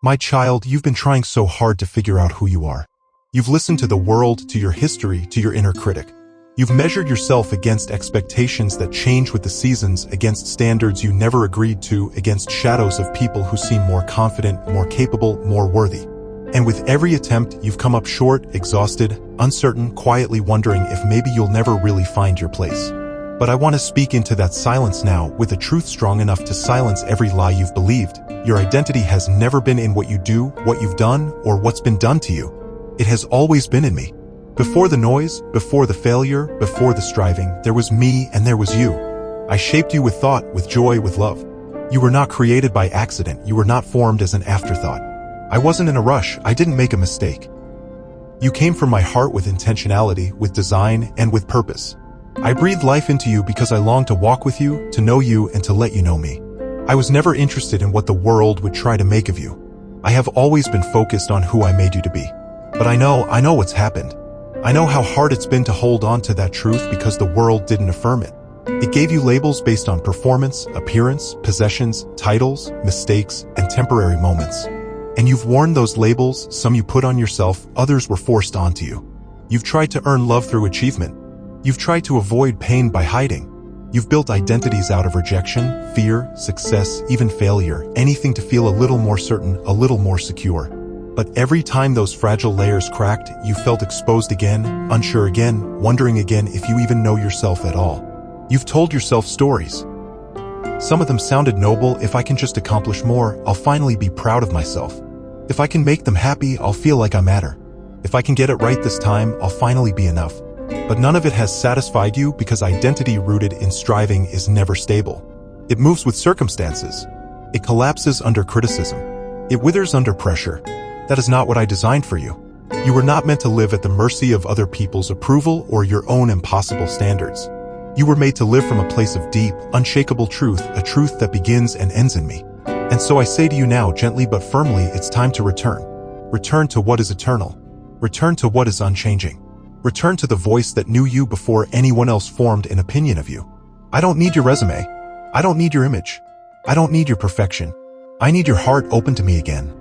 My child, you've been trying so hard to figure out who you are. You've listened to the world, to your history, to your inner critic. You've measured yourself against expectations that change with the seasons, against standards you never agreed to, against shadows of people who seem more confident, more capable, more worthy. And with every attempt, you've come up short, exhausted, uncertain, quietly wondering if maybe you'll never really find your place. But I want to speak into that silence now, with a truth strong enough to silence every lie you've believed. Your identity has never been in what you do, what you've done, or what's been done to you. It has always been in me. Before the noise, before the failure, before the striving, there was me and there was you. I shaped you with thought, with joy, with love. You were not created by accident. You were not formed as an afterthought. I wasn't in a rush. I didn't make a mistake. You came from my heart with intentionality, with design, and with purpose. I breathed life into you because I longed to walk with you, to know you, and to let you know me. I was never interested in what the world would try to make of you. I have always been focused on who I made you to be. But I know what's happened. I know how hard it's been to hold on to that truth because the world didn't affirm it. It gave you labels based on performance, appearance, possessions, titles, mistakes, and temporary moments. And you've worn those labels, some you put on yourself, others were forced onto you. You've tried to earn love through achievement. You've tried to avoid pain by hiding. You've built identities out of rejection, fear, success, even failure, anything to feel a little more certain, a little more secure. But every time those fragile layers cracked, you felt exposed again, unsure again, wondering again if you even know yourself at all. You've told yourself stories. Some of them sounded noble. If I can just accomplish more, I'll finally be proud of myself. If I can make them happy, I'll feel like I matter. If I can get it right this time, I'll finally be enough. But none of it has satisfied you because identity rooted in striving is never stable. It moves with circumstances. It collapses under criticism. It withers under pressure. That is not what I designed for you. You were not meant to live at the mercy of other people's approval or your own impossible standards. You were made to live from a place of deep, unshakable truth, a truth that begins and ends in me. And so I say to you now, gently but firmly, it's time to return. Return to what is eternal. Return to what is unchanging. Return to the voice that knew you before anyone else formed an opinion of you. I don't need your resume. I don't need your image. I don't need your perfection. I need your heart open to me again.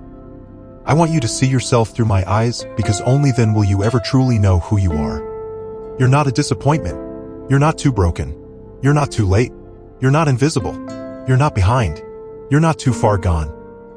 I want you to see yourself through my eyes, because only then will you ever truly know who you are. You're not a disappointment. You're not too broken. You're not too late. You're not invisible. You're not behind. You're not too far gone.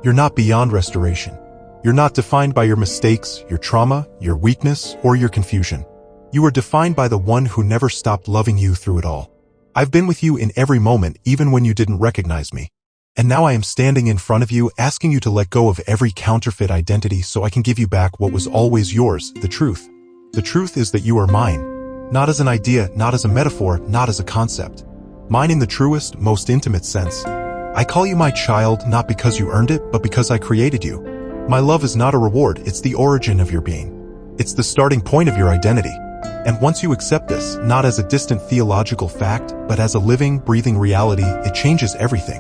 You're not beyond restoration. You're not defined by your mistakes, your trauma, your weakness, or your confusion. You are defined by the one who never stopped loving you through it all. I've been with you in every moment, even when you didn't recognize me. And now I am standing in front of you, asking you to let go of every counterfeit identity so I can give you back what was always yours, the truth. The truth is that you are mine. Not as an idea, not as a metaphor, not as a concept. Mine in the truest, most intimate sense. I call you my child, not because you earned it, but because I created you. My love is not a reward, it's the origin of your being. It's the starting point of your identity. And once you accept this, not as a distant theological fact, but as a living, breathing reality, it changes everything.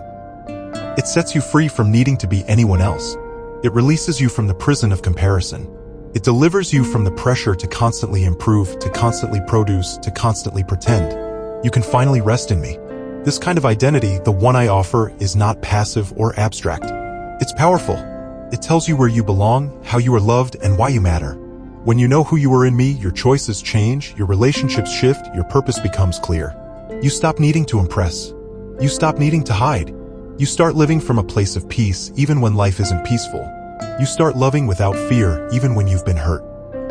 It sets you free from needing to be anyone else. It releases you from the prison of comparison. It delivers you from the pressure to constantly improve, to constantly produce, to constantly pretend. You can finally rest in me. This kind of identity, the one I offer, is not passive or abstract. It's powerful. It tells you where you belong, how you are loved, and why you matter. When you know who you are in me, your choices change, your relationships shift, your purpose becomes clear. You stop needing to impress. You stop needing to hide. You start living from a place of peace, even when life isn't peaceful. You start loving without fear, even when you've been hurt.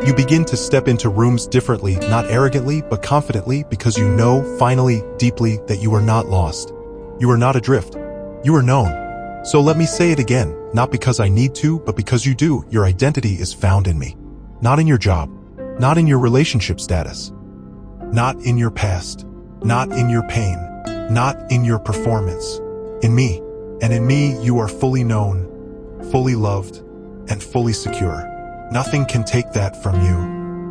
You begin to step into rooms differently, not arrogantly, but confidently, because you know, finally, deeply, that you are not lost. You are not adrift. You are known. So let me say it again, not because I need to, but because you do. Your identity is found in me. Not in your job, not in your relationship status, not in your past, not in your pain, not in your performance. In me, and in me you are fully known, fully loved, and fully secure. Nothing can take that from you.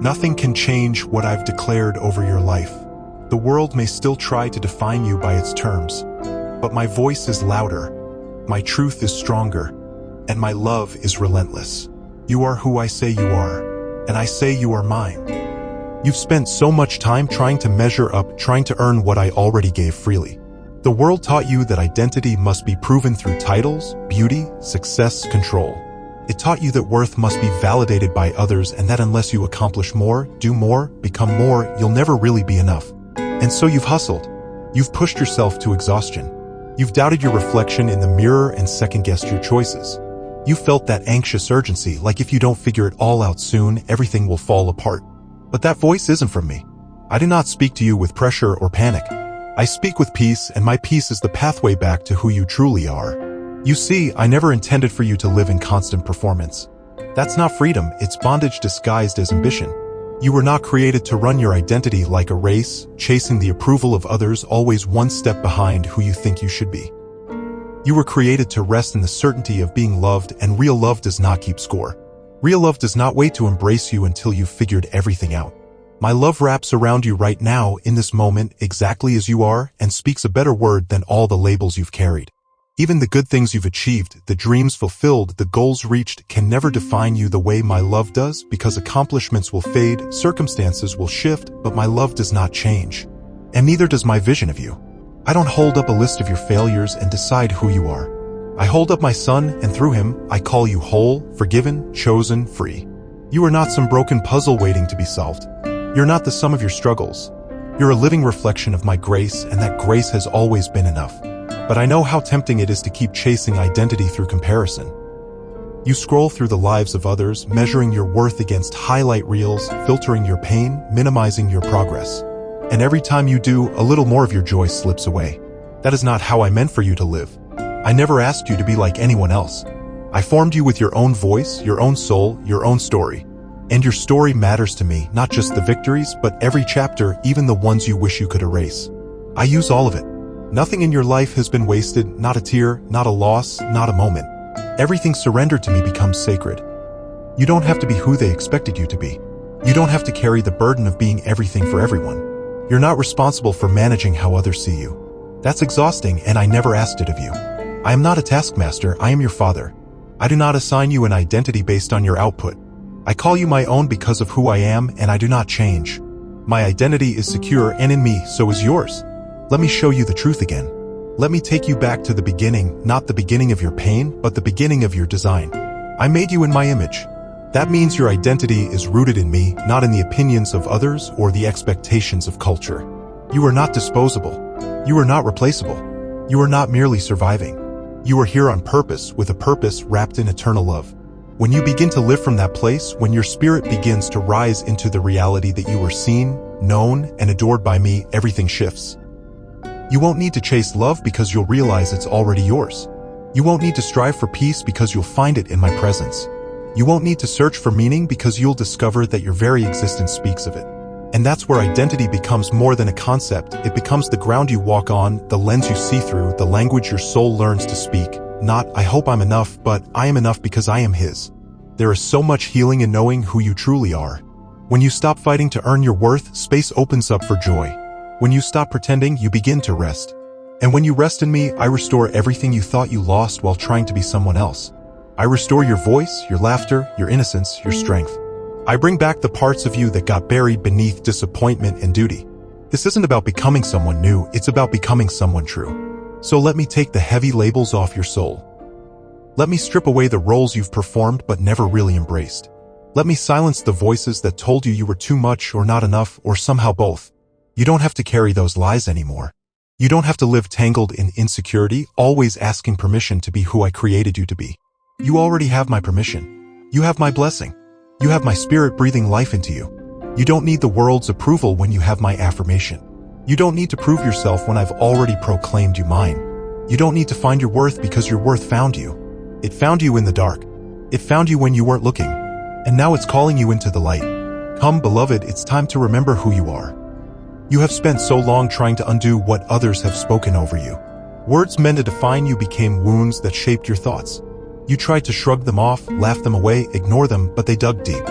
Nothing can change what I've declared over your life. The world may still try to define you by its terms, but my voice is louder, my truth is stronger, and my love is relentless. You are who I say you are. And I say you are mine. You've spent so much time trying to measure up, trying to earn what I already gave freely. The world taught you that identity must be proven through titles, beauty, success, control. It taught you that worth must be validated by others and that unless you accomplish more, do more, become more, you'll never really be enough. And so you've hustled. You've pushed yourself to exhaustion. You've doubted your reflection in the mirror and second-guessed your choices. You felt that anxious urgency, like if you don't figure it all out soon, everything will fall apart. But that voice isn't from me. I do not speak to you with pressure or panic. I speak with peace, and my peace is the pathway back to who you truly are. You see, I never intended for you to live in constant performance. That's not freedom, it's bondage disguised as ambition. You were not created to run your identity like a race, chasing the approval of others, always one step behind who you think you should be. You were created to rest in the certainty of being loved, and real love does not keep score. Real love does not wait to embrace you until you've figured everything out. My love wraps around you right now, in this moment, exactly as you are, and speaks a better word than all the labels you've carried. Even the good things you've achieved, the dreams fulfilled, the goals reached, can never define you the way my love does, because accomplishments will fade, circumstances will shift, but my love does not change. And neither does my vision of you. I don't hold up a list of your failures and decide who you are. I hold up my son, and through him, I call you whole, forgiven, chosen, free. You are not some broken puzzle waiting to be solved. You're not the sum of your struggles. You're a living reflection of my grace, and that grace has always been enough. But I know how tempting it is to keep chasing identity through comparison. You scroll through the lives of others, measuring your worth against highlight reels, filtering your pain, minimizing your progress. And every time you do, a little more of your joy slips away. That is not how I meant for you to live. I never asked you to be like anyone else. I formed you with your own voice, your own soul, your own story. And your story matters to me, not just the victories, but every chapter, even the ones you wish you could erase. I use all of it. Nothing in your life has been wasted, not a tear, not a loss, not a moment. Everything surrendered to me becomes sacred. You don't have to be who they expected you to be. You don't have to carry the burden of being everything for everyone. You're not responsible for managing how others see you. That's exhausting, and I never asked it of you. I am not a taskmaster, I am your father. I do not assign you an identity based on your output. I call you my own because of who I am, and I do not change. My identity is secure, and in me, so is yours. Let me show you the truth again. Let me take you back to the beginning, not the beginning of your pain, but the beginning of your design. I made you in my image. That means your identity is rooted in me, not in the opinions of others or the expectations of culture. You are not disposable. You are not replaceable. You are not merely surviving. You are here on purpose, with a purpose wrapped in eternal love. When you begin to live from that place, when your spirit begins to rise into the reality that you are seen, known, and adored by me, everything shifts. You won't need to chase love because you'll realize it's already yours. You won't need to strive for peace because you'll find it in my presence. You won't need to search for meaning because you'll discover that your very existence speaks of it. And that's where identity becomes more than a concept. It becomes the ground you walk on, the lens you see through, the language your soul learns to speak. Not, I hope I'm enough, but I am enough because I am his. There is so much healing in knowing who you truly are. When you stop fighting to earn your worth, space opens up for joy. When you stop pretending, you begin to rest. And when you rest in me, I restore everything you thought you lost while trying to be someone else. I restore your voice, your laughter, your innocence, your strength. I bring back the parts of you that got buried beneath disappointment and duty. This isn't about becoming someone new, it's about becoming someone true. So let me take the heavy labels off your soul. Let me strip away the roles you've performed but never really embraced. Let me silence the voices that told you were too much or not enough or somehow both. You don't have to carry those lies anymore. You don't have to live tangled in insecurity, always asking permission to be who I created you to be. You already have my permission. You have my blessing. You have my spirit breathing life into you. You don't need the world's approval when you have my affirmation. You don't need to prove yourself when I've already proclaimed you mine. You don't need to find your worth because your worth found you. It found you in the dark. It found you when you weren't looking. And now it's calling you into the light. Come, beloved, it's time to remember who you are. You have spent so long trying to undo what others have spoken over you. Words meant to define you became wounds that shaped your thoughts. You tried to shrug them off, laugh them away, ignore them, but they dug deep.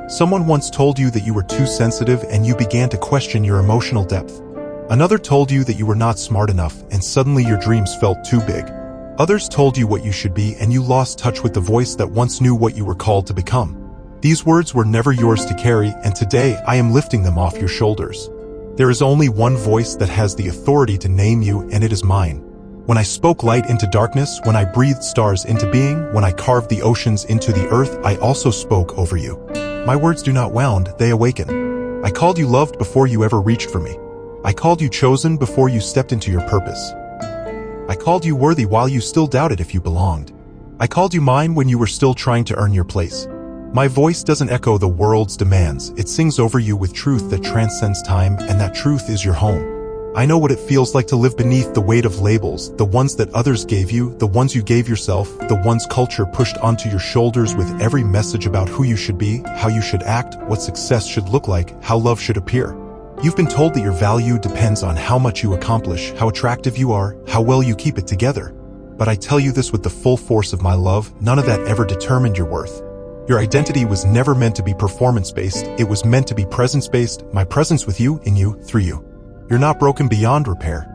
Someone once told you that you were too sensitive and you began to question your emotional depth. Another told you that you were not smart enough and suddenly your dreams felt too big. Others told you what you should be and you lost touch with the voice that once knew what you were called to become. These words were never yours to carry, and today I am lifting them off your shoulders. There is only one voice that has the authority to name you, and it is mine. When I spoke light into darkness, when I breathed stars into being, when I carved the oceans into the earth, I also spoke over you. My words do not wound, they awaken. I called you loved before you ever reached for me. I called you chosen before you stepped into your purpose. I called you worthy while you still doubted if you belonged. I called you mine when you were still trying to earn your place. My voice doesn't echo the world's demands, it sings over you with truth that transcends time, and that truth is your home. I know what it feels like to live beneath the weight of labels, the ones that others gave you, the ones you gave yourself, the ones culture pushed onto your shoulders with every message about who you should be, how you should act, what success should look like, how love should appear. You've been told that your value depends on how much you accomplish, how attractive you are, how well you keep it together. But I tell you this with the full force of my love, none of that ever determined your worth. Your identity was never meant to be performance-based, it was meant to be presence-based, my presence with you, in you, through you. You're not broken beyond repair.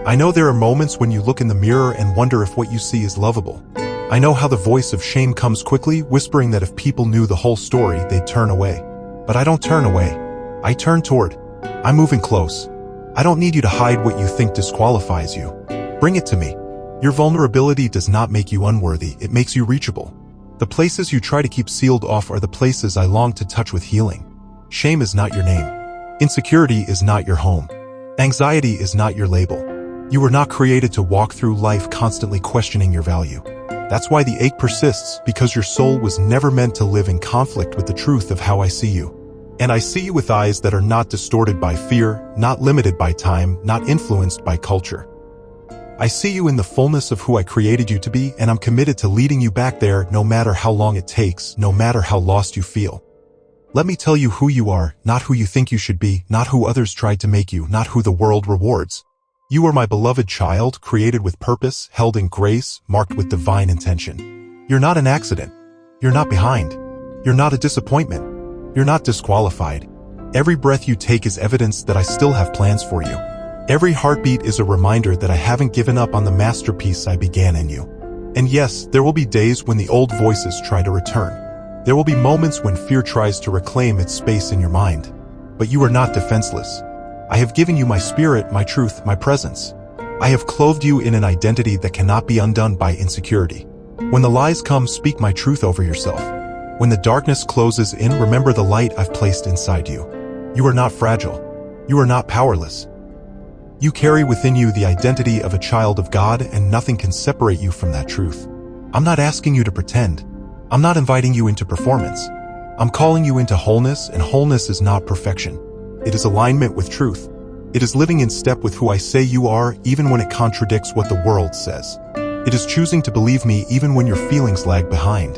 I know there are moments when you look in the mirror and wonder if what you see is lovable. I know how the voice of shame comes quickly, whispering that if people knew the whole story, they'd turn away. But I don't turn away. I turn toward. I'm moving close. I don't need you to hide what you think disqualifies you. Bring it to me. Your vulnerability does not make you unworthy, it makes you reachable. The places you try to keep sealed off are the places I long to touch with healing. Shame is not your name. Insecurity is not your home. Anxiety is not your label. You were not created to walk through life constantly questioning your value. That's why the ache persists, because your soul was never meant to live in conflict with the truth of how I see you. And I see you with eyes that are not distorted by fear, not limited by time, not influenced by culture. I see you in the fullness of who I created you to be, and I'm committed to leading you back there no matter how long it takes, no matter how lost you feel. Let me tell you who you are, not who you think you should be, not who others tried to make you, not who the world rewards. You are my beloved child, created with purpose, held in grace, marked with divine intention. You're not an accident. You're not behind. You're not a disappointment. You're not disqualified. Every breath you take is evidence that I still have plans for you. Every heartbeat is a reminder that I haven't given up on the masterpiece I began in you. And yes, there will be days when the old voices try to return. There will be moments when fear tries to reclaim its space in your mind. But you are not defenseless. I have given you my spirit, my truth, my presence. I have clothed you in an identity that cannot be undone by insecurity. When the lies come, speak my truth over yourself. When the darkness closes in, remember the light I've placed inside you. You are not fragile. You are not powerless. You carry within you the identity of a child of God, and nothing can separate you from that truth. I'm not asking you to pretend. I'm not inviting you into performance. I'm calling you into wholeness, and wholeness is not perfection. It is alignment with truth. It is living in step with who I say you are, even when it contradicts what the world says. It is choosing to believe me even when your feelings lag behind.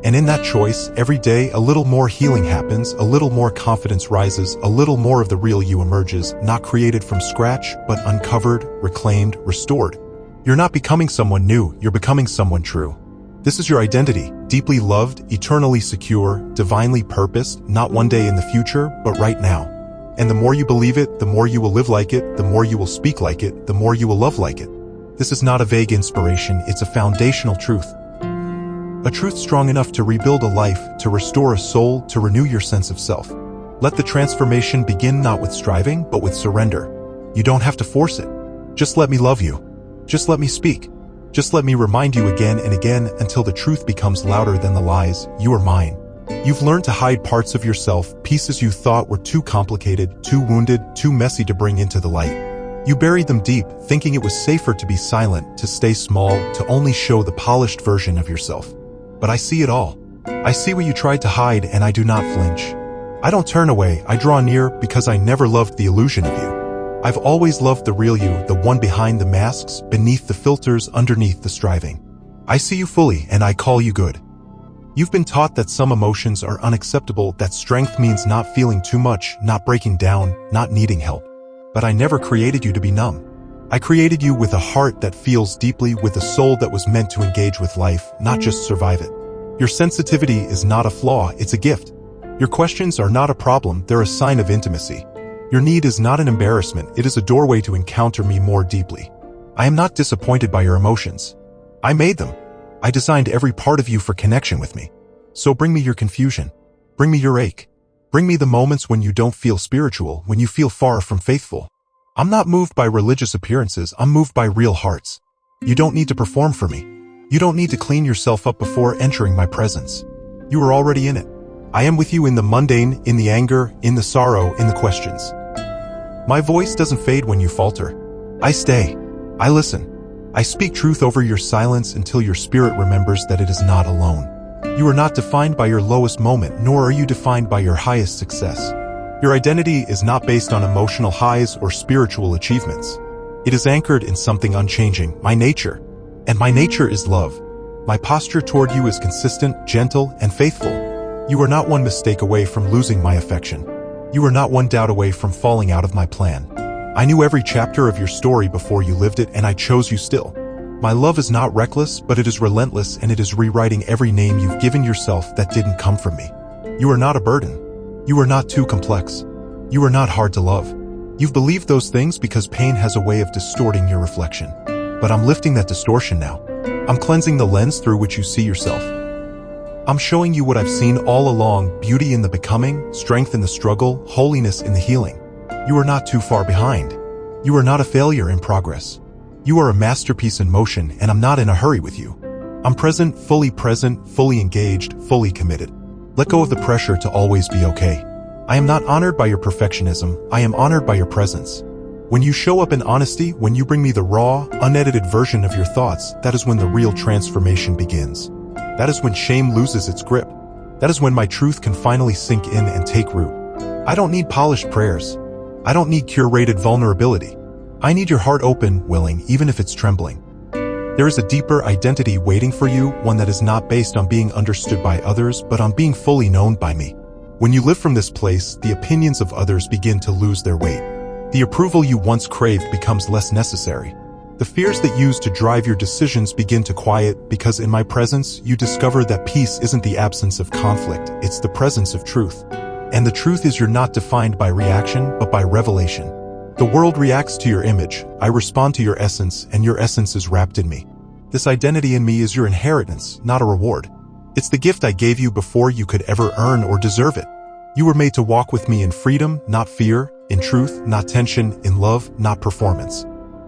And in that choice, every day a little more healing happens, a little more confidence rises, a little more of the real you emerges, not created from scratch, but uncovered, reclaimed, restored. You're not becoming someone new, you're becoming someone true. This is your identity, deeply loved, eternally secure, divinely purposed, not one day in the future, but right now. And the more you believe it, the more you will live like it, the more you will speak like it, the more you will love like it. This is not a vague inspiration, it's a foundational truth. A truth strong enough to rebuild a life, to restore a soul, to renew your sense of self. Let the transformation begin not with striving, but with surrender. You don't have to force it. Just let me love you. Just let me speak. Just let me remind you again and again until the truth becomes louder than the lies. You are mine. You've learned to hide parts of yourself, pieces you thought were too complicated, too wounded, too messy to bring into the light. You buried them deep, thinking it was safer to be silent, to stay small, to only show the polished version of yourself. But I see it all. I see what you tried to hide, and I do not flinch. I don't turn away, I draw near because I never loved the illusion of you. I've always loved the real you, the one behind the masks, beneath the filters, underneath the striving. I see you fully, and I call you good. You've been taught that some emotions are unacceptable, that strength means not feeling too much, not breaking down, not needing help. But I never created you to be numb. I created you with a heart that feels deeply, with a soul that was meant to engage with life, not just survive it. Your sensitivity is not a flaw, it's a gift. Your questions are not a problem, they're a sign of intimacy. Your need is not an embarrassment, it is a doorway to encounter me more deeply. I am not disappointed by your emotions. I made them. I designed every part of you for connection with me. So bring me your confusion. Bring me your ache. Bring me the moments when you don't feel spiritual, when you feel far from faithful. I'm not moved by religious appearances, I'm moved by real hearts. You don't need to perform for me. You don't need to clean yourself up before entering my presence. You are already in it. I am with you in the mundane, in the anger, in the sorrow, in the questions. My voice doesn't fade when you falter. I stay. I listen. I speak truth over your silence until your spirit remembers that it is not alone. You are not defined by your lowest moment, nor are you defined by your highest success. Your identity is not based on emotional highs or spiritual achievements. It is anchored in something unchanging, my nature. And my nature is love. My posture toward you is consistent, gentle, and faithful. You are not one mistake away from losing my affection. You are not one doubt away from falling out of my plan. I knew every chapter of your story before you lived it, and I chose you still. My love is not reckless, but it is relentless, and it is rewriting every name you've given yourself that didn't come from me. You are not a burden. You are not too complex. You are not hard to love. You've believed those things because pain has a way of distorting your reflection. But I'm lifting that distortion now. I'm cleansing the lens through which you see yourself. I'm showing you what I've seen all along: beauty in the becoming, strength in the struggle, holiness in the healing. You are not too far behind. You are not a failure in progress. You are a masterpiece in motion, and I'm not in a hurry with you. I'm present, fully engaged, fully committed. Let go of the pressure to always be okay. I am not honored by your perfectionism, I am honored by your presence. When you show up in honesty, when you bring me the raw, unedited version of your thoughts, that is when the real transformation begins. That is when shame loses its grip. That is when my truth can finally sink in and take root. I don't need polished prayers. I don't need curated vulnerability. I need your heart open, willing, even if it's trembling. There is a deeper identity waiting for you, one that is not based on being understood by others, but on being fully known by me. When you live from this place, the opinions of others begin to lose their weight. The approval you once craved becomes less necessary. The fears that used to drive your decisions begin to quiet, because in my presence, you discover that peace isn't the absence of conflict, it's the presence of truth. And the truth is you're not defined by reaction, but by revelation. The world reacts to your image, I respond to your essence, and your essence is wrapped in me. This identity in me is your inheritance, not a reward. It's the gift I gave you before you could ever earn or deserve it. You were made to walk with me in freedom, not fear, in truth, not tension, in love, not performance.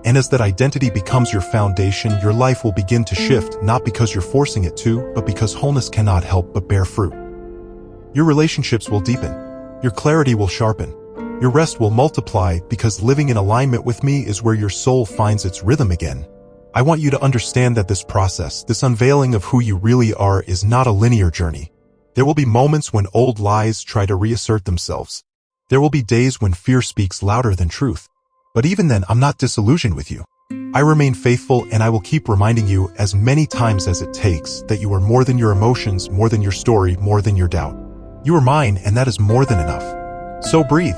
And as that identity becomes your foundation, your life will begin to shift, not because you're forcing it to, but because wholeness cannot help but bear fruit. Your relationships will deepen. Your clarity will sharpen. Your rest will multiply, because living in alignment with me is where your soul finds its rhythm again. I want you to understand that this process, this unveiling of who you really are, is not a linear journey. There will be moments when old lies try to reassert themselves. There will be days when fear speaks louder than truth. But even then, I'm not disillusioned with you. I remain faithful, and I will keep reminding you as many times as it takes that you are more than your emotions, more than your story, more than your doubt. You are mine, and that is more than enough. So breathe.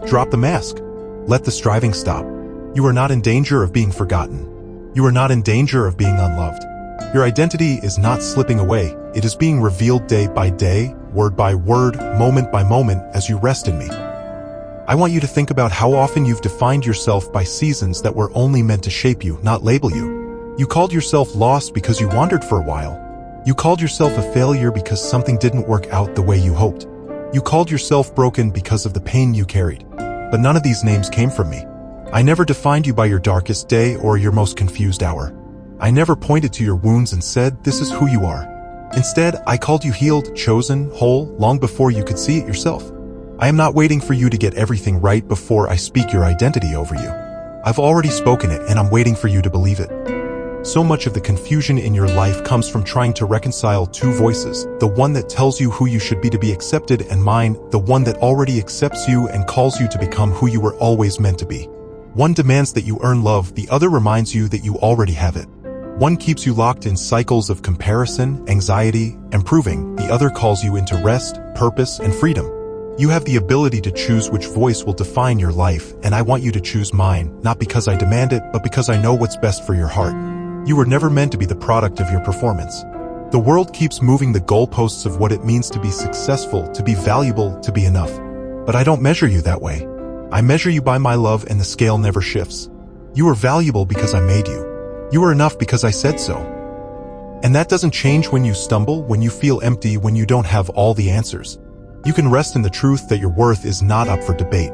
Drop the mask. Let the striving stop. You are not in danger of being forgotten. You are not in danger of being unloved. Your identity is not slipping away. It is being revealed day by day, word by word, moment by moment, as you rest in me. I want you to think about how often you've defined yourself by seasons that were only meant to shape you, not label you. You called yourself lost because you wandered for a while. You called yourself a failure because something didn't work out the way you hoped. You called yourself broken because of the pain you carried. But none of these names came from me. I never defined you by your darkest day or your most confused hour. I never pointed to your wounds and said, "This is who you are." Instead, I called you healed, chosen, whole, long before you could see it yourself. I am not waiting for you to get everything right before I speak your identity over you. I've already spoken it, and I'm waiting for you to believe it. So much of the confusion in your life comes from trying to reconcile two voices, the one that tells you who you should be to be accepted, and mine, the one that already accepts you and calls you to become who you were always meant to be. One demands that you earn love, the other reminds you that you already have it. One keeps you locked in cycles of comparison, anxiety, and proving, the other calls you into rest, purpose, and freedom. You have the ability to choose which voice will define your life, and I want you to choose mine, not because I demand it, but because I know what's best for your heart. You were never meant to be the product of your performance. The world keeps moving the goalposts of what it means to be successful, to be valuable, to be enough. But I don't measure you that way. I measure you by my love, and the scale never shifts. You are valuable because I made you. You are enough because I said so. And that doesn't change when you stumble, when you feel empty, when you don't have all the answers. You can rest in the truth that your worth is not up for debate.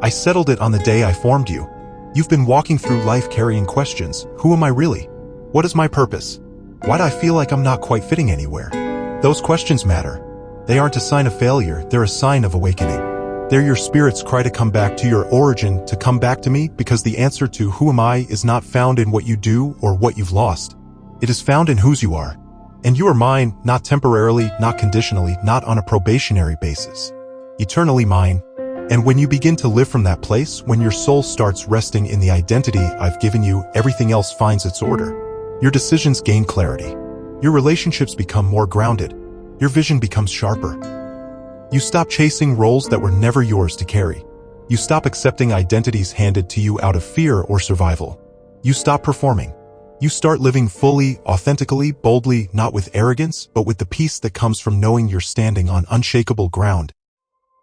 I settled it on the day I formed you. You've been walking through life carrying questions. Who am I really? What is my purpose? Why do I feel like I'm not quite fitting anywhere? Those questions matter. They aren't a sign of failure, they're a sign of awakening. They're your spirit's cry to come back to your origin, to come back to me, because the answer to who am I is not found in what you do or what you've lost. It is found in whose you are. And you are mine, not temporarily, not conditionally, not on a probationary basis. Eternally mine. And when you begin to live from that place, when your soul starts resting in the identity I've given you, everything else finds its order. Your decisions gain clarity. Your relationships become more grounded. Your vision becomes sharper. You stop chasing roles that were never yours to carry. You stop accepting identities handed to you out of fear or survival. You stop performing. You start living fully, authentically, boldly, not with arrogance, but with the peace that comes from knowing you're standing on unshakable ground.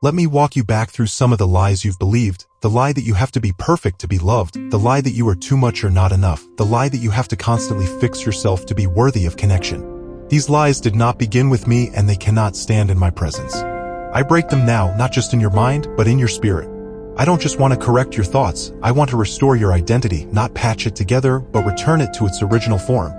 Let me walk you back through some of the lies you've believed, the lie that you have to be perfect to be loved, the lie that you are too much or not enough, the lie that you have to constantly fix yourself to be worthy of connection. These lies did not begin with me, and they cannot stand in my presence. I break them now, not just in your mind, but in your spirit. I don't just want to correct your thoughts, I want to restore your identity, not patch it together, but return it to its original form.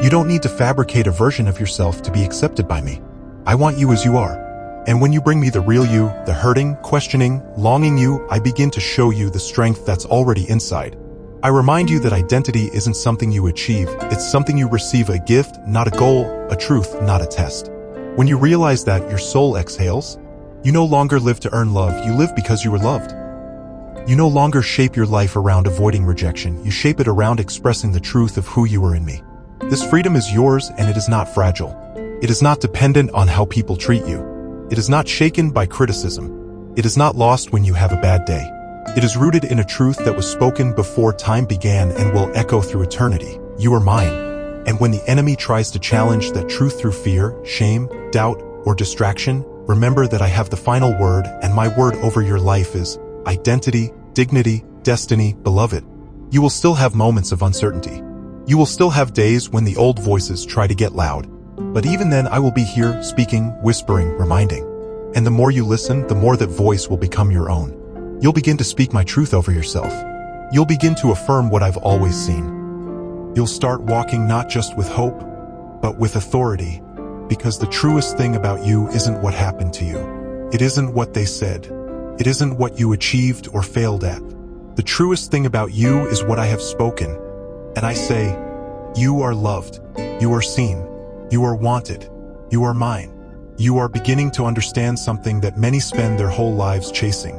You don't need to fabricate a version of yourself to be accepted by me. I want you as you are. And when you bring me the real you, the hurting, questioning, longing you, I begin to show you the strength that's already inside. I remind you that identity isn't something you achieve, it's something you receive, a gift, not a goal, a truth, not a test. When you realize that, your soul exhales. You no longer live to earn love, you live because you were loved. You no longer shape your life around avoiding rejection, you shape it around expressing the truth of who you are in me. This freedom is yours, and it is not fragile. It is not dependent on how people treat you. It is not shaken by criticism. It is not lost when you have a bad day. It is rooted in a truth that was spoken before time began and will echo through eternity. You are mine. And when the enemy tries to challenge that truth through fear, shame, doubt, or distraction, remember that I have the final word, and my word over your life is identity, dignity, destiny, beloved. You will still have moments of uncertainty. You will still have days when the old voices try to get loud. But even then, I will be here, speaking, whispering, reminding. And the more you listen, the more that voice will become your own. You'll begin to speak my truth over yourself. You'll begin to affirm what I've always seen. You'll start walking not just with hope, but with authority. Because the truest thing about you isn't what happened to you. It isn't what they said. It isn't what you achieved or failed at. The truest thing about you is what I have spoken. And I say, you are loved. You are seen. You are wanted. You are mine. You are beginning to understand something that many spend their whole lives chasing.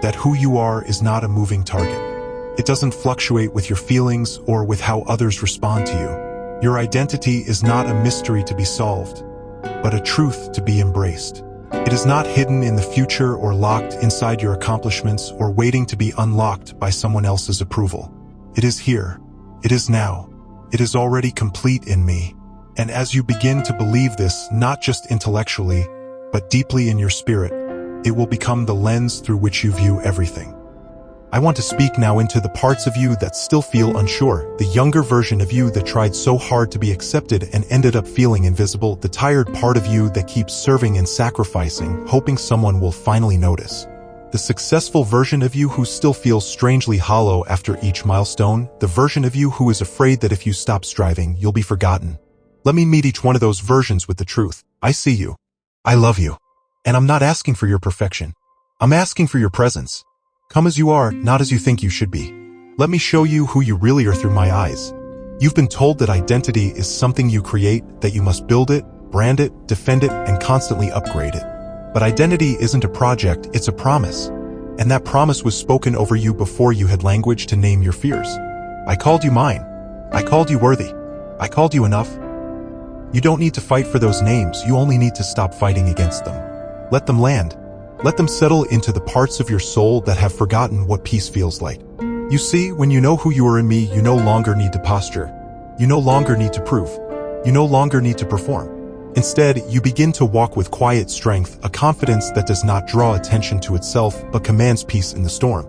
That who you are is not a moving target. It doesn't fluctuate with your feelings or with how others respond to you. Your identity is not a mystery to be solved, but a truth to be embraced. It is not hidden in the future or locked inside your accomplishments or waiting to be unlocked by someone else's approval. It is here. It is now. It is already complete in me. And as you begin to believe this, not just intellectually, but deeply in your spirit, it will become the lens through which you view everything. I want to speak now into the parts of you that still feel unsure, the younger version of you that tried so hard to be accepted and ended up feeling invisible, the tired part of you that keeps serving and sacrificing, hoping someone will finally notice. The successful version of you who still feels strangely hollow after each milestone, the version of you who is afraid that if you stop striving, you'll be forgotten. Let me meet each one of those versions with the truth. I see you. I love you. And I'm not asking for your perfection. I'm asking for your presence. Come as you are, not as you think you should be. Let me show you who you really are through my eyes. You've been told that identity is something you create, that you must build it, brand it, defend it, and constantly upgrade it. But identity isn't a project, it's a promise. And that promise was spoken over you before you had language to name your fears. I called you mine. I called you worthy. I called you enough. You don't need to fight for those names, you only need to stop fighting against them. Let them land. Let them settle into the parts of your soul that have forgotten what peace feels like. You see, when you know who you are in me, you no longer need to posture. You no longer need to prove. You no longer need to perform. Instead, you begin to walk with quiet strength, a confidence that does not draw attention to itself, but commands peace in the storm.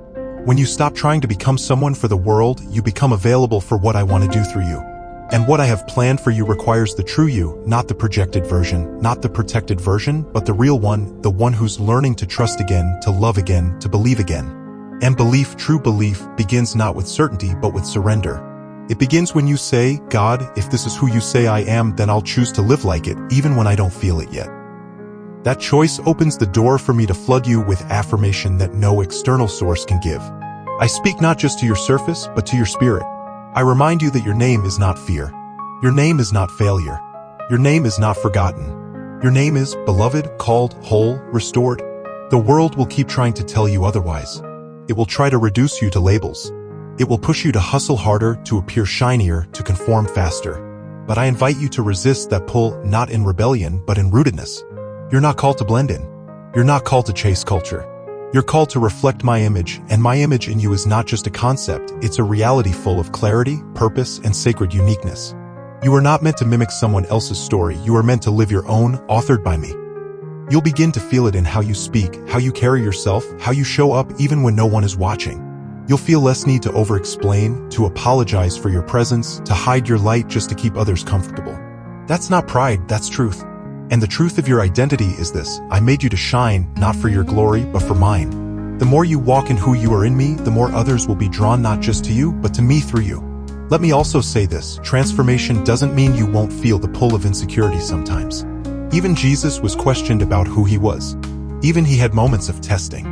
When you stop trying to become someone for the world, you become available for what I want to do through you. And what I have planned for you requires the true you, not the projected version, not the protected version, but the real one, the one who's learning to trust again, to love again, to believe again. And belief, true belief, begins not with certainty but with surrender. It begins when you say, God, if this is who you say I am, then I'll choose to live like it, even when I don't feel it yet. That choice opens the door for me to flood you with affirmation that no external source can give. I speak not just to your surface, but to your spirit. I remind you that your name is not fear. Your name is not failure. Your name is not forgotten. Your name is beloved, called, whole, restored. The world will keep trying to tell you otherwise. It will try to reduce you to labels. It will push you to hustle harder, to appear shinier, to conform faster. But I invite you to resist that pull, not in rebellion, but in rootedness. You're not called to blend in. You're not called to chase culture. You're called to reflect my image, and my image in you is not just a concept, it's a reality full of clarity, purpose, and sacred uniqueness. You are not meant to mimic someone else's story, you are meant to live your own, authored by me. You'll begin to feel it in how you speak, how you carry yourself, how you show up even when no one is watching. You'll feel less need to over-explain, to apologize for your presence, to hide your light just to keep others comfortable. That's not pride, that's truth. And the truth of your identity is this: I made you to shine, not for your glory, but for mine. The more you walk in who you are in me, the more others will be drawn not just to you, but to me through you. Let me also say this: transformation doesn't mean you won't feel the pull of insecurity sometimes. Even Jesus was questioned about who he was. Even he had moments of testing.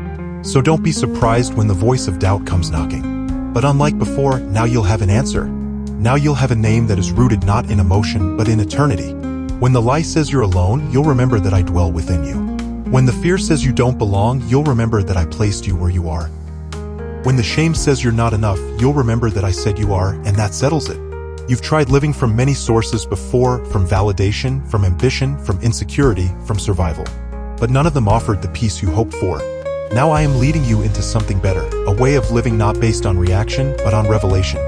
So don't be surprised when the voice of doubt comes knocking. But unlike before, now you'll have an answer. Now you'll have a name that is rooted not in emotion, but in eternity. When the lie says you're alone, you'll remember that I dwell within you. When the fear says you don't belong, you'll remember that I placed you where you are. When the shame says you're not enough, you'll remember that I said you are, and that settles it. You've tried living from many sources before, from validation, from ambition, from insecurity, from survival. But none of them offered the peace you hoped for. Now I am leading you into something better, a way of living not based on reaction, but on revelation.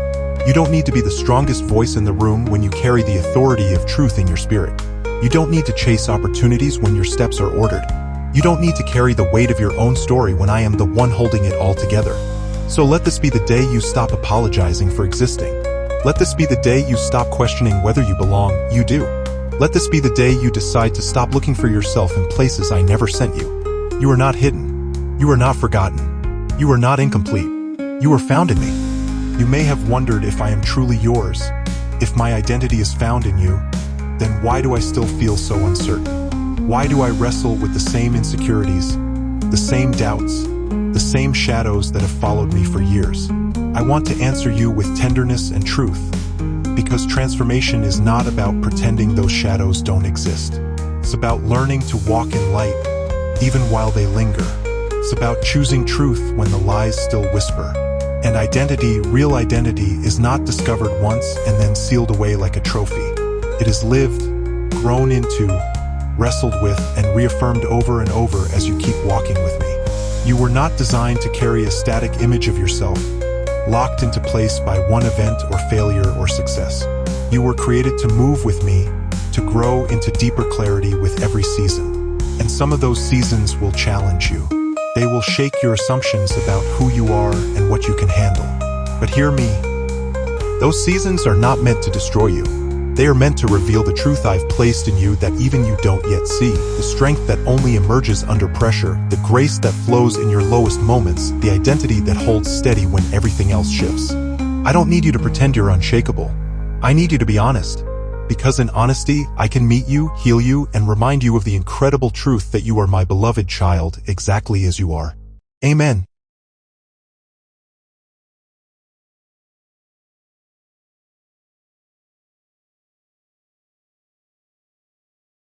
You don't need to be the strongest voice in the room when you carry the authority of truth in your spirit. You don't need to chase opportunities when your steps are ordered. You don't need to carry the weight of your own story when I am the one holding it all together. So let this be the day you stop apologizing for existing. Let this be the day you stop questioning whether you belong, you do. Let this be the day you decide to stop looking for yourself in places I never sent you. You are not hidden. You are not forgotten. You are not incomplete. You are found in me. You may have wondered if I am truly yours. If my identity is found in you, then why do I still feel so uncertain? Why do I wrestle with the same insecurities, the same doubts, the same shadows that have followed me for years? I want to answer you with tenderness and truth, because transformation is not about pretending those shadows don't exist. It's about learning to walk in light, even while they linger. It's about choosing truth when the lies still whisper. And identity, real identity, is not discovered once and then sealed away like a trophy. It is lived, grown into, wrestled with, and reaffirmed over and over as you keep walking with me. You were not designed to carry a static image of yourself, locked into place by one event or failure or success. You were created to move with me, to grow into deeper clarity with every season. And some of those seasons will challenge you. They will shake your assumptions about who you are and what you can handle. But hear me, those seasons are not meant to destroy you. They are meant to reveal the truth I've placed in you that even you don't yet see, the strength that only emerges under pressure, the grace that flows in your lowest moments, the identity that holds steady when everything else shifts. I don't need you to pretend you're unshakable. I need you to be honest. Because in honesty, I can meet you, heal you, and remind you of the incredible truth that you are my beloved child, exactly as you are. Amen.